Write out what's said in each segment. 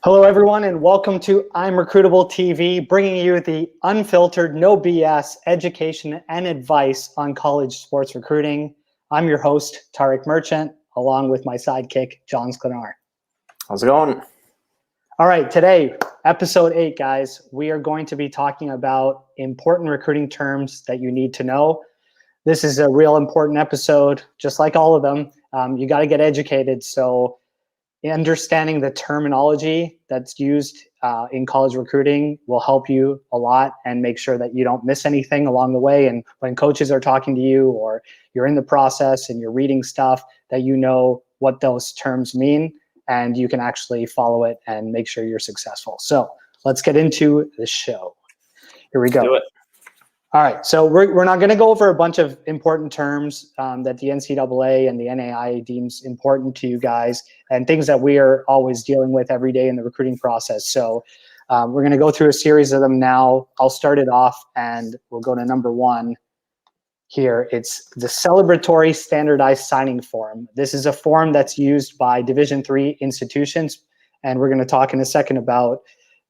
Hello, everyone, and welcome to ImRecruitable TV, bringing you the unfiltered, no BS education and advice on college sports recruiting. I'm your host, Tarek Merchant, along with my sidekick, Jon Sklenar. How's it going? All right, today, episode 8, guys, we are going to be talking about important recruiting terms that you need to know. This is a real important episode, just like all of them. You got to get educated, so understanding the terminology that's used in college recruiting will help you a lot and make sure that you don't miss anything along the way. And when coaches are talking to you or you're in the process and you're reading stuff, that you know what those terms mean and you can actually follow it and make sure you're successful. So let's get into the show. Here we go. Do it. All right, so we're not going to go over a bunch of important terms that the NCAA and the NAI deems important to you guys and things that we are always dealing with every day in the recruiting process. So we're going to go through a series of them now. I'll start it off and we'll go to number 1 here. It's the Celebratory Standardized Signing Form. This is a form that's used by Division III institutions, and we're going to talk in a second about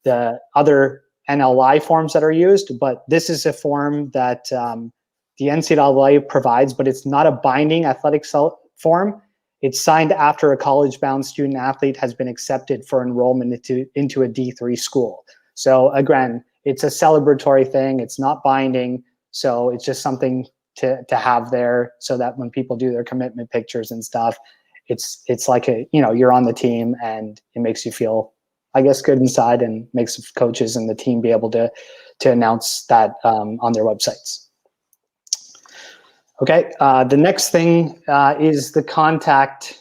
the other NLI forms that are used, but this is a form that the NCAA provides, but it's not a binding athletic form. It's signed after a college-bound student athlete has been accepted for enrollment into a D3 school. So again, it's a celebratory thing. It's not binding, so it's just something to have there so that when people do their commitment pictures and stuff, it's like you're on the team and it makes you feel, I guess, good inside and makes coaches and the team be able to announce that on their websites. Okay, the next thing is the contact.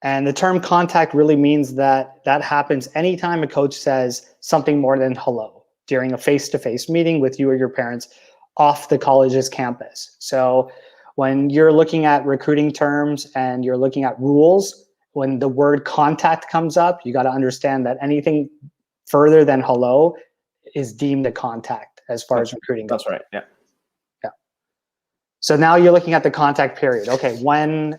And the term contact really means that happens anytime a coach says something more than hello during a face-to-face meeting with you or your parents off the college's campus. So when you're looking at recruiting terms and you're looking at rules, when the word contact comes up, you got to understand that anything further than hello is deemed a contact as far as recruiting goes. That's right. Yeah. So now you're looking at the contact period. Okay, when,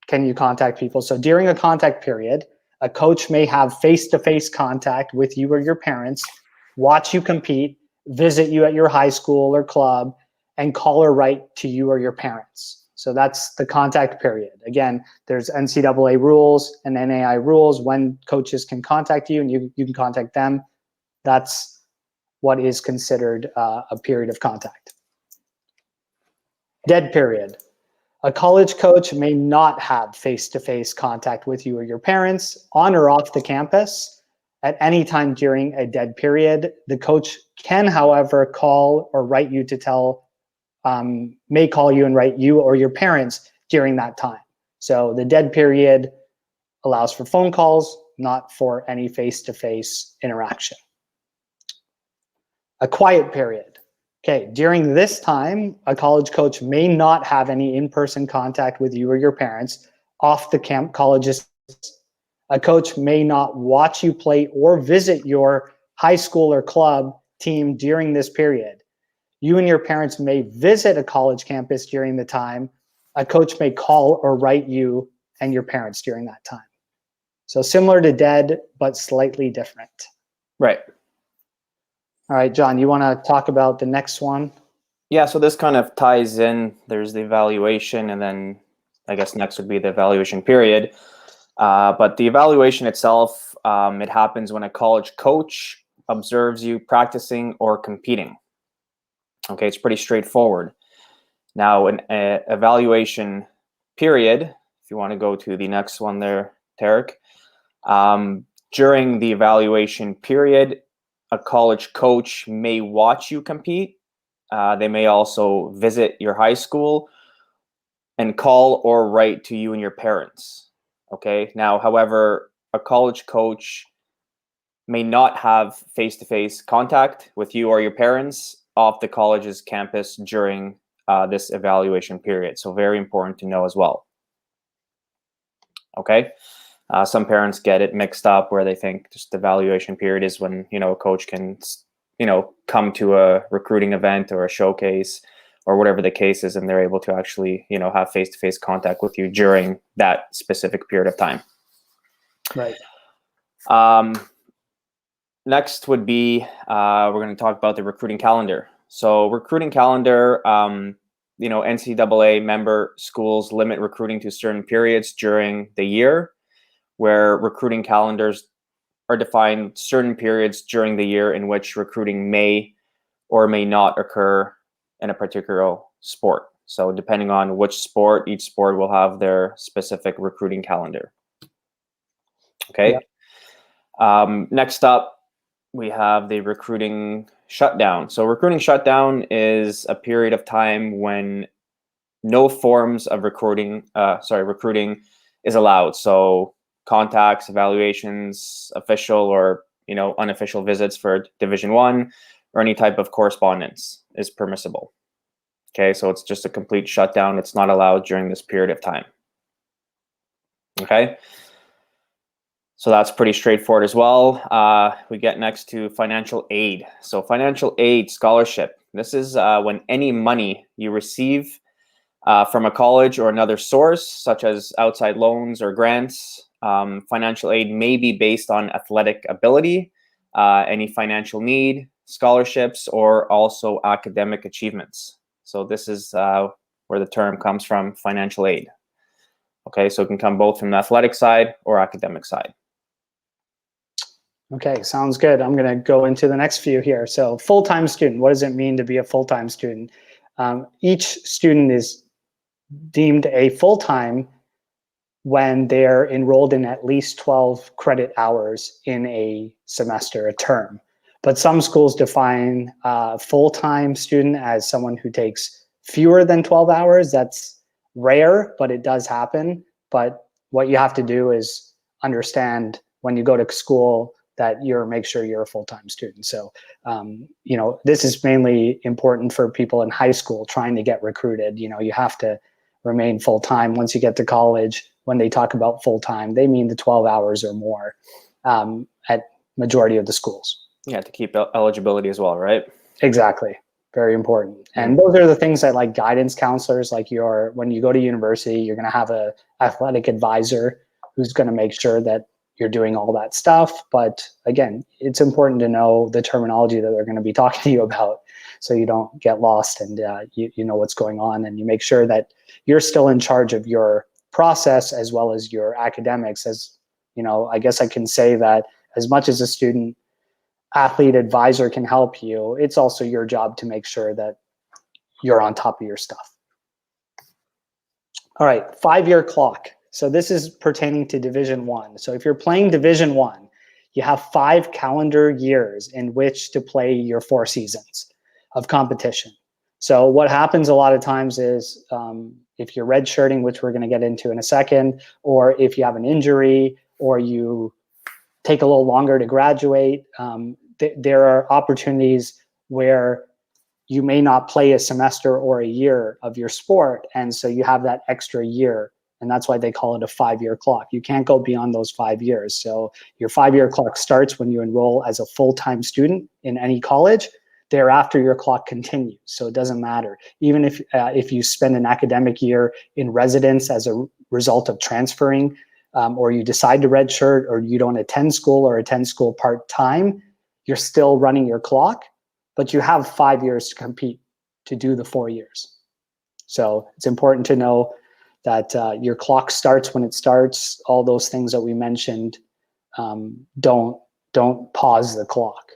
can you contact people? So during a contact period, a coach may have face-to-face contact with you or your parents, watch you compete, visit you at your high school or club, and call or write to you or your parents. So that's the contact period. Again, there's NCAA rules and NAI rules when coaches can contact you and you can contact them. That's what is considered a period of contact. Dead period. A college coach may not have face-to-face contact with you or your parents on or off the campus at any time during a dead period. The coach can, however, call or write you may call you and write you or your parents during that time. So the dead period allows for phone calls, not for any face-to-face interaction. A quiet period. Okay, during this time, a college coach may not have any in-person contact with you or your parents off the college's. A coach may not watch you play or visit your high school or club team during this period. You and your parents may visit a college campus during the time. A coach may call or write you and your parents during that time. So similar to dead, but slightly different. Right. All right, Jon, you want to talk about the next one? Yeah, so this kind of ties in. There's the evaluation, and then I guess next would be the evaluation period. But the evaluation itself, it happens when a college coach observes you practicing or competing. Okay, it's pretty straightforward. Now, an evaluation period, if you want to go to the next one there, Tarek, during the evaluation period, a college coach may watch you compete. They may also visit your high school and call or write to you and your parents. Okay, now, however, a college coach may not have face-to-face contact with you or your parents off the college's campus during this evaluation period. So very important to know as well. Okay, some parents get it mixed up where they think just the evaluation period is when, a coach can, come to a recruiting event or a showcase or whatever the case is, and they're able to actually, have face-to-face contact with you during that specific period of time. Right. Next would be, we're going to talk about the recruiting calendar. So recruiting calendar, NCAA member schools limit recruiting to certain periods during the year, where recruiting calendars are defined certain periods during the year in which recruiting may or may not occur in a particular sport. So depending on which sport, each sport will have their specific recruiting calendar. Okay. Yeah. Next up, we have the recruiting shutdown. So recruiting shutdown is a period of time when no forms of recruiting is allowed. So contacts, evaluations, official or unofficial visits for Division I, or any type of correspondence is permissible. Okay, so it's just a complete shutdown. It's not allowed during this period of time. Okay. So that's pretty straightforward as well. We get next to financial aid. So financial aid scholarship. This is when any money you receive from a college or another source, such as outside loans or grants. Financial aid may be based on athletic ability, any financial need, scholarships, or also academic achievements. So this is where the term comes from, financial aid. Okay, so it can come both from the athletic side or academic side. Okay, sounds good. I'm going to go into the next few here. So full-time student, what does it mean to be a full-time student? Each student is deemed a full-time when they're enrolled in at least 12 credit hours in a semester, a term. But some schools define a full-time student as someone who takes fewer than 12 hours. That's rare, but it does happen. But what you have to do is understand when you go to school that make sure you're a full-time student. So, this is mainly important for people in high school trying to get recruited. You have to remain full-time. Once you get to college, when they talk about full-time, they mean the 12 hours or more at majority of the schools. Yeah, to keep eligibility as well, right? Exactly. Very important. And those are the things that like guidance counselors, when you go to university, you're going to have a athletic advisor who's going to make sure that you're doing all that stuff. But again, it's important to know the terminology that they're going to be talking to you about so you don't get lost and you know what's going on, and you make sure that you're still in charge of your process as well as your academics. I guess I can say that as much as a student athlete advisor can help you, it's also your job to make sure that you're on top of your stuff. All right, 5-year clock. So this is pertaining to Division I. So if you're playing Division I, you have 5 calendar years in which to play your 4 seasons of competition. So what happens a lot of times is if you're redshirting, which we're going to get into in a second, or if you have an injury, or you take a little longer to graduate, there are opportunities where you may not play a semester or a year of your sport, and so you have that extra year, and that's why they call it a 5-year clock. You can't go beyond those 5 years. So your 5-year clock starts when you enroll as a full-time student in any college. Thereafter, your clock continues, so it doesn't matter. Even if you spend an academic year in residence as a result of transferring, or you decide to redshirt, or you don't attend school or attend school part-time, you're still running your clock, but you have 5 years to compete to do the 4 years. So it's important to know that your clock starts when it starts. All those things that we mentioned don't pause the clock,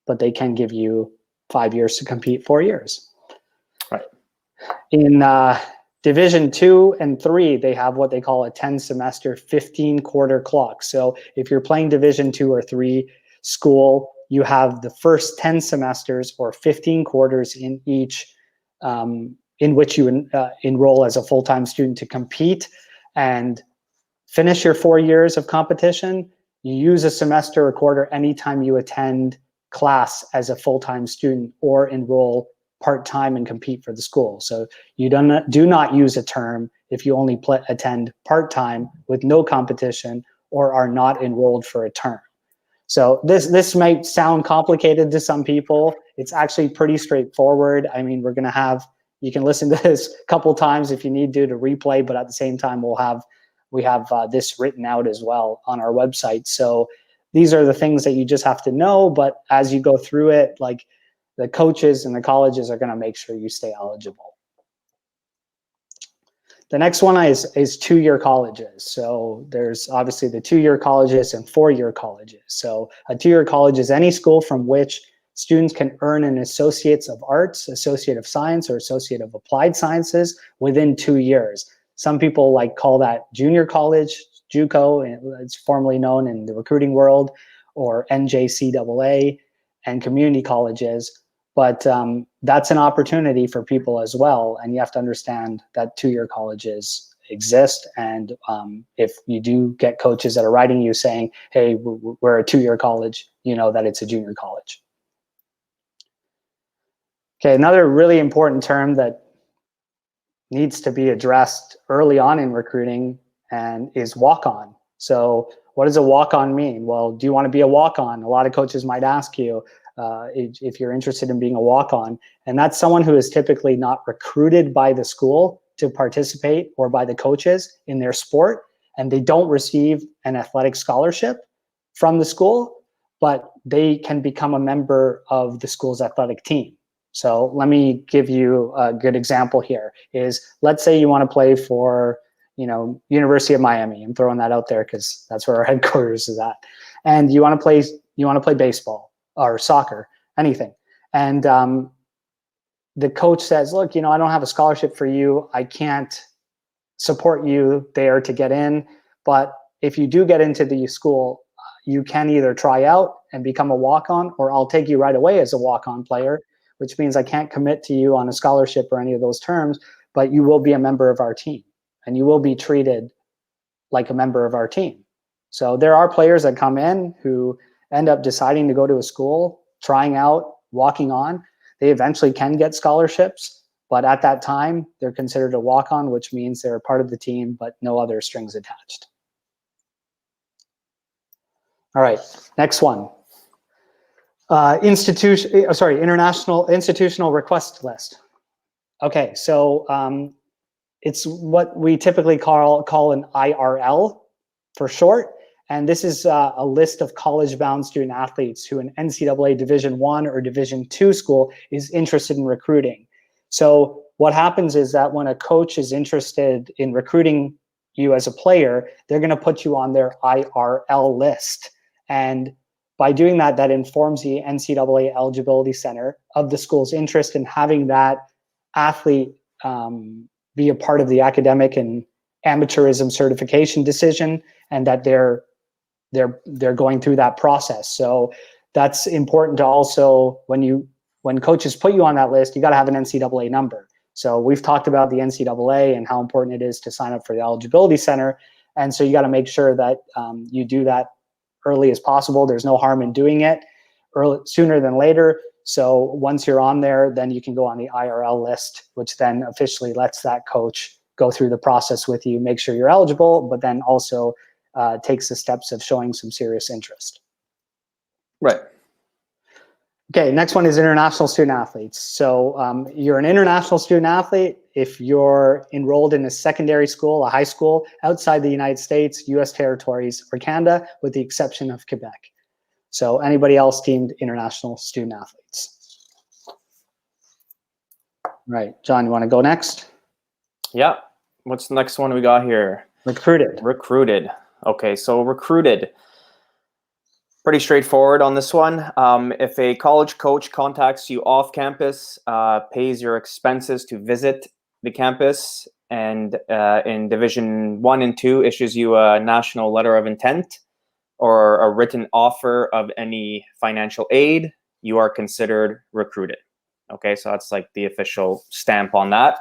but they can give you 5 years to compete 4 years. Right. In Division 2 and 3, they have what they call a 10-semester, 15-quarter clock. So if you're playing Division 2 or 3 school, you have the first 10 semesters or 15 quarters in each, in which you enroll as a full-time student to compete and finish your 4 years of competition. You use a semester or quarter anytime you attend class as a full-time student or enroll part-time and compete for the school. So you do not use a term if you only attend part-time with no competition or are not enrolled for a term. So this might sound complicated to some people. It's actually pretty straightforward. I mean, we're going to have You can listen to this a couple times if you need to replay, but at the same time, we have this written out as well on our website. So these are the things that you just have to know, but as you go through it, like the coaches and the colleges are going to make sure you stay eligible. The next one is two-year colleges. So there's obviously the two-year colleges and four-year colleges. So a two-year college is any school from which students can earn an Associates of Arts, Associate of Science, or Associate of Applied Sciences within 2 years. Some people like call that junior college, JUCO, it's formerly known in the recruiting world, or NJCAA, and community colleges. But that's an opportunity for people as well. And you have to understand that two-year colleges exist. And if you do get coaches that are writing you saying, hey, we're a two-year college, you know that it's a junior college. Okay, another really important term that needs to be addressed early on in recruiting and is walk-on. So what does a walk-on mean? Well, do you want to be a walk-on? A lot of coaches might ask you, if you're interested in being a walk-on, and that's someone who is typically not recruited by the school to participate or by the coaches in their sport, and they don't receive an athletic scholarship from the school, but they can become a member of the school's athletic team. So let me give you a good example here is, let's say you want to play for, University of Miami. I'm throwing that out there because that's where our headquarters is at. And you want to play baseball or soccer, anything. And the coach says, look, I don't have a scholarship for you. I can't support you there to get in. But if you do get into the school, you can either try out and become a walk-on, or I'll take you right away as a walk-on player, which means I can't commit to you on a scholarship or any of those terms, but you will be a member of our team and you will be treated like a member of our team. So there are players that come in who end up deciding to go to a school, trying out, walking on. They eventually can get scholarships, but at that time, they're considered a walk-on, which means they're a part of the team, but no other strings attached. All right, next one. International institutional request list. Okay, so it's what we typically call an IRL for short. And this is a list of college-bound student athletes who an NCAA Division I or Division II school is interested in recruiting. So what happens is that when a coach is interested in recruiting you as a player, they're going to put you on their IRL list. And by doing that, that informs the NCAA Eligibility Center of the school's interest in having that athlete be a part of the academic and amateurism certification decision, and that they're going through that process. So that's important to also, when coaches put you on that list, you got to have an NCAA number. So we've talked about the NCAA and how important it is to sign up for the Eligibility Center. And so you got to make sure that you do that early as possible. There's no harm in doing it sooner than later. So once you're on there, then you can go on the IRL list, which then officially lets that coach go through the process with you, make sure you're eligible, but then also takes the steps of showing some serious interest. Right. Okay, next one is international student athletes. So you're an international student athlete if you're enrolled in a secondary school, a high school outside the United States, US territories, or Canada, with the exception of Quebec. So anybody else deemed international student athletes. Right, John, you want to go next? Yeah. What's the next one we got here? Recruited. Recruited. Okay, so recruited. Pretty straightforward on this one. If a college coach contacts you off campus, pays your expenses to visit the campus, and in Division 1 and 2 issues you a national letter of intent or a written offer of any financial aid, you are considered recruited. Okay, so that's like the official stamp on that.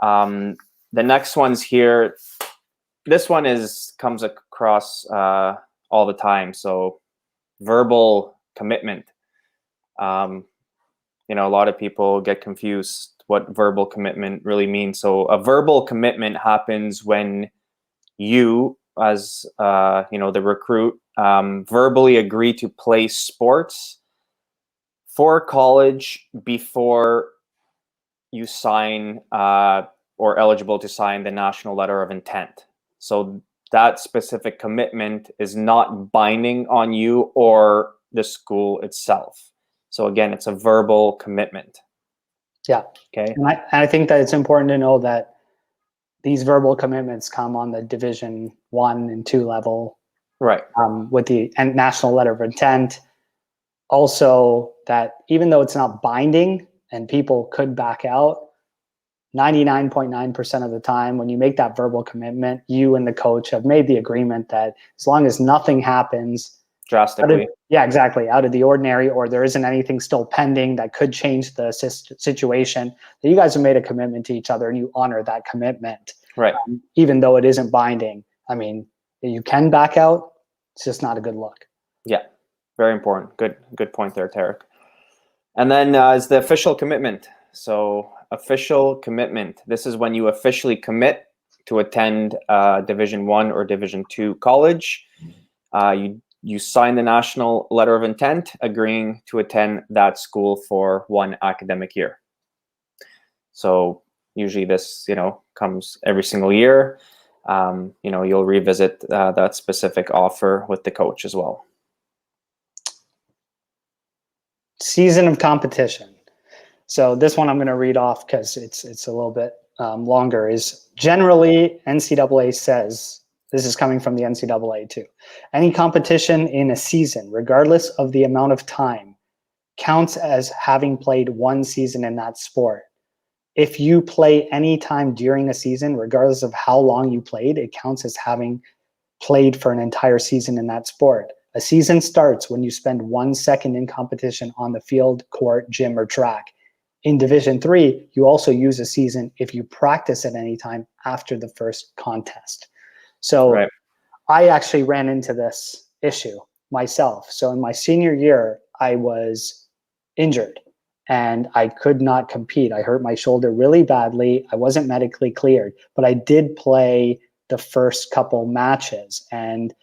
The next one's here. This one comes across all the time. So verbal commitment. A lot of people get confused what verbal commitment really means. So a verbal commitment happens when you, as the recruit, verbally agree to play sports for college before you sign or eligible to sign the national letter of intent. So that specific commitment is not binding on you or the school itself. So again, it's a verbal commitment. Yeah. Okay. And I think that it's important to know that these verbal commitments come on the Division 1 and 2 level, Right. with the national letter of intent. Also, that even though it's not binding and people could back out, 99.9% of the time when you make that verbal commitment, you and the coach have made the agreement that as long as nothing happens Drastically. out of the ordinary, or there isn't anything still pending that could change the situation, that you guys have made a commitment to each other and you honor that commitment. Right. Even though it isn't binding. I mean, you can back out. It's just not a good look. Yeah. Very important. Good point there, Tarek. And then is the official commitment. So official commitment. This is when you officially commit to attend Division 1 or Division 2 college. You sign the national letter of intent agreeing to attend that school for 1 academic year. So usually this, comes every single year. You'll revisit that specific offer with the coach as well. Season of competition. So this one I'm going to read off because it's a little bit longer. Is generally NCAA says, this is coming from the NCAA too, any competition in a season, regardless of the amount of time, counts as having played one season in that sport. If you play any time during a season, regardless of how long you played, it counts as having played for an entire season in that sport. A season starts when you spend 1 second in competition on the field, court, gym, or track. In Division 3, you also use a season if you practice at any time after the first contest. So right. I actually ran into this issue myself. So in my senior year, I was injured and I could not compete. I hurt my shoulder really badly. I wasn't medically cleared, but I did play the first couple matches and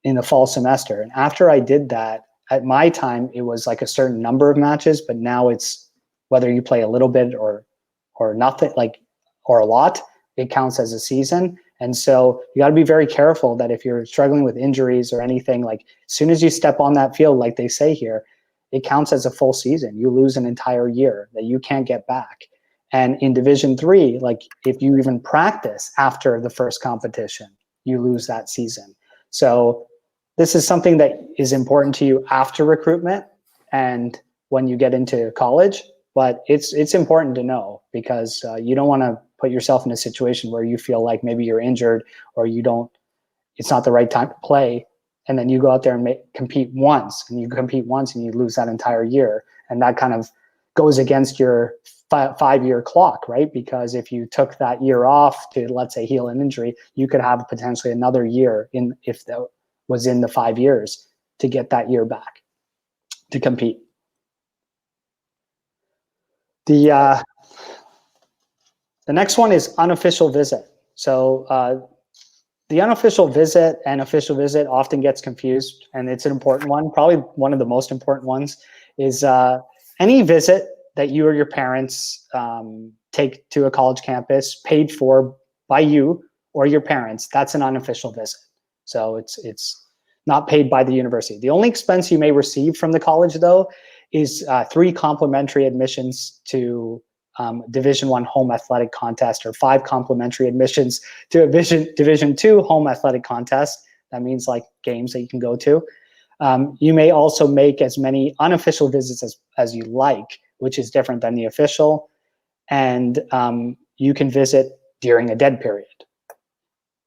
in the fall semester. And after I did that, at my time, it was like a certain number of matches, but now it's whether you play a little bit or nothing, or a lot, it counts as a season. And so you got to be very careful that if you're struggling with injuries or anything, as soon as you step on that field, like they say here, it counts as a full season. You lose an entire year that you can't get back. And in Division 3, if you even practice after the first competition, you lose that season. So this is something that is important to you after recruitment and when you get into college, but it's important to know because you don't want to put yourself in a situation where you feel like maybe you're injured or it's not the right time to play. And then you go out there and compete once and you lose that entire year. And that kind of goes against your 5-year clock, right? Because if you took that year off to, let's say, heal an injury, you could have potentially another year if that was in the 5 years to get that year back to compete. The next one is unofficial visit. So the unofficial visit and official visit often gets confused, and it's an important one. Probably one of the most important ones is any visit that you or your parents take to a college campus paid for by you or your parents. That's an unofficial visit. So it's not paid by the university. The only expense you may receive from the college, though, is 3 complimentary admissions to Division 1 home athletic contest or 5 complimentary admissions to a Division 2 home athletic contest. That means games that you can go to. You may also make as many unofficial visits as you like, which is different than the official. And you can visit during a dead period.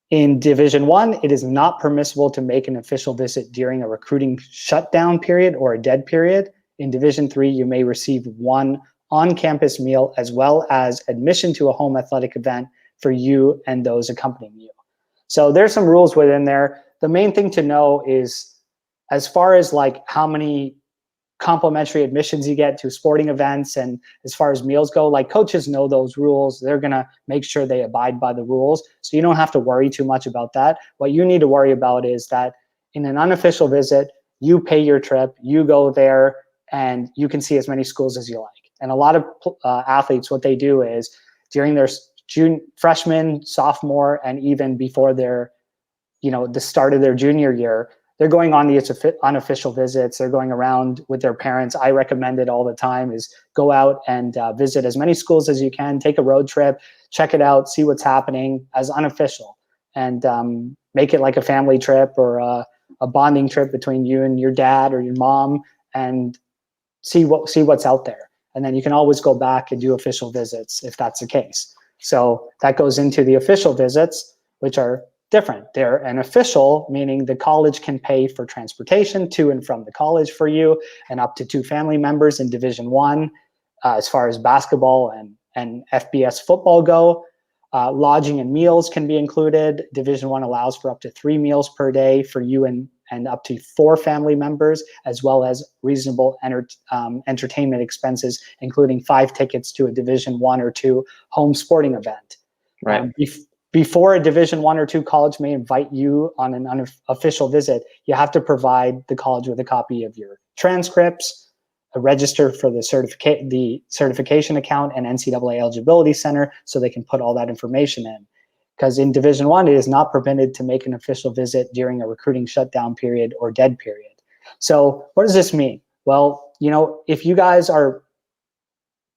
In Division 1, it is not permissible to make an official visit during a recruiting shutdown period or a dead period. In Division 3, you may receive 1 on-campus meal as well as admission to a home athletic event for you and those accompanying you. So there's some rules within there. The main thing to know is as far as how many complimentary admissions you get to sporting events and as far as meals go, coaches know those rules. They're going to make sure they abide by the rules. So you don't have to worry too much about that. What you need to worry about is that in an unofficial visit, you pay your trip, you go there, and you can see as many schools as you like. And a lot of athletes, what they do is during their freshman, sophomore, and even before their, the start of their junior year, they're going on these unofficial visits. They're going around with their parents. I recommend it all the time is go out and visit as many schools as you can, take a road trip, check it out, see what's happening as unofficial, and make it like a family trip or a bonding trip between you and your dad or your mom, and see what's out there. And then you can always go back and do official visits if that's the case. So that goes into the official visits, which are different. They're an official, meaning the college can pay for transportation to and from the college for you, and up to 2 family members in Division I, as far as basketball and FBS football go. Lodging and meals can be included. Division I allows for up to 3 meals per day for you and up to 4 family members, as well as reasonable entertainment expenses, including 5 tickets to a Division I or II home sporting event. Right. Before a Division I or II college may invite you on an unofficial visit, you have to provide the college with a copy of your transcripts, a register for the certification account and NCAA eligibility center, so they can put all that information in. Because in Division I, it is not permitted to make an official visit during a recruiting shutdown period or dead period. So what does this mean? Well, if you guys are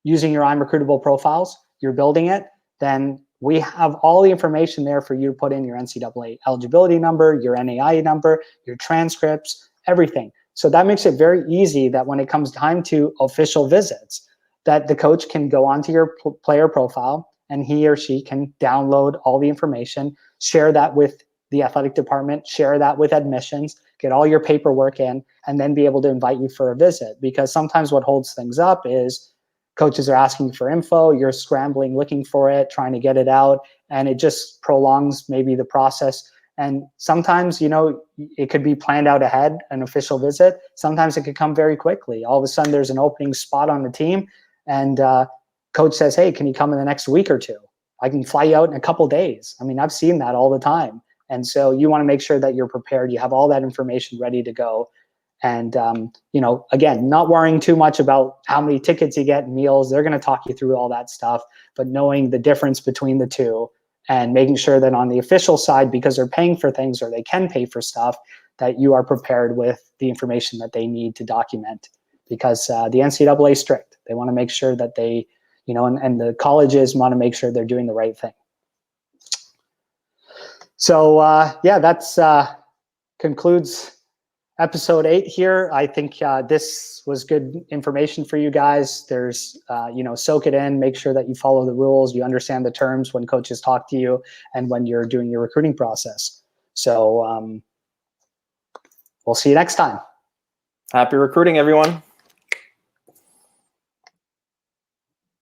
using your ImRecruitable profiles, you're building it, then we have all the information there for you to put in your NCAA eligibility number, your NAIA number, your transcripts, everything. So that makes it very easy that when it comes time to official visits, that the coach can go onto your player profile and he or she can download all the information, share that with the athletic department, share that with admissions, get all your paperwork in, and then be able to invite you for a visit. Because sometimes what holds things up is coaches are asking for info, you're scrambling, looking for it, trying to get it out, and it just prolongs maybe the process. And sometimes, it could be planned out ahead, an official visit. Sometimes it could come very quickly. All of a sudden there's an opening spot on the team, and coach says, hey, can you come in the next week or 2? I can fly you out in a couple days. I mean, I've seen that all the time. And so you want to make sure that you're prepared. You have all that information ready to go. And, again, not worrying too much about how many tickets you get, meals. They're going to talk you through all that stuff, but knowing the difference between the two and making sure that on the official side, because they're paying for things or they can pay for stuff, that you are prepared with the information that they need to document. Because the NCAA is strict. They want to make sure that they, and the colleges want to make sure they're doing the right thing. So, that's concludes episode 8 here. I think this was good information for you guys. There's, soak it in, make sure that you follow the rules, you understand the terms when coaches talk to you and when you're doing your recruiting process. So we'll see you next time. Happy recruiting, everyone.